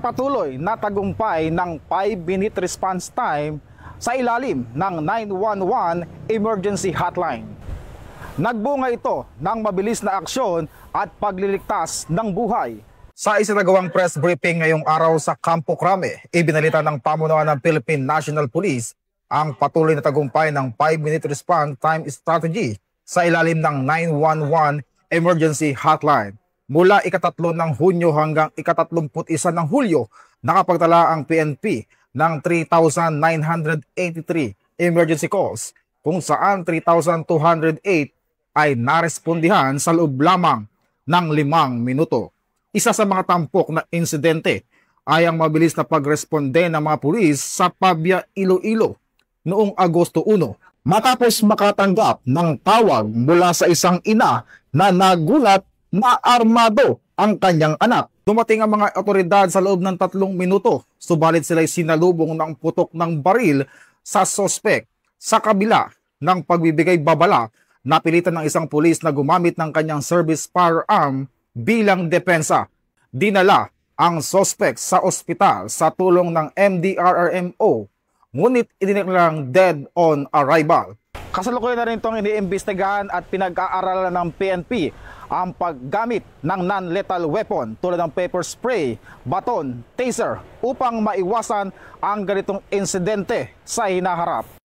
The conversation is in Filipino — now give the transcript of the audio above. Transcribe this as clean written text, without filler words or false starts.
Sa patuloy na tagumpay ng 5-minute response time sa ilalim ng 911 emergency hotline. Nagbunga ito ng mabilis na aksyon at pagliligtas ng buhay. Sa isinagawang press briefing ngayong araw sa Campo Crame, ibinalita ng pamunuan ng Philippine National Police ang patuloy na tagumpay ng 5-minute response time strategy sa ilalim ng 911 emergency hotline. Mula ika-3 ng Hunyo hanggang ika-31 ng Hulyo, nakapagtala ang PNP ng 3,983 emergency calls, kung saan 3,208 ay narespondihan sa loob lamang ng 5 minuto. Isa sa mga tampok na insidente ay ang mabilis na pagresponde ng mga pulis sa Pabia, Iloilo noong Agosto 1. Matapos makatanggap ng tawag mula sa isang ina na nagulat na armado ang kanyang anak. Dumating ang mga otoridad sa loob ng 3 minuto, subalit sila'y sinalubong ng putok ng baril sa sospek. Sa kabila ng pagbibigay babala, napilitan ng isang pulis na gumamit ng kanyang service firearm bilang depensa. Dinala ang sospek sa ospital sa tulong ng MDRRMO, ngunit idineklarang dead on arrival. Kasalukuyan na rin itong iniimbestigahan at pinag-aaralan ng PNP ang paggamit ng non-lethal weapon tulad ng pepper spray, baton, taser upang maiwasan ang ganitong insidente sa hinaharap.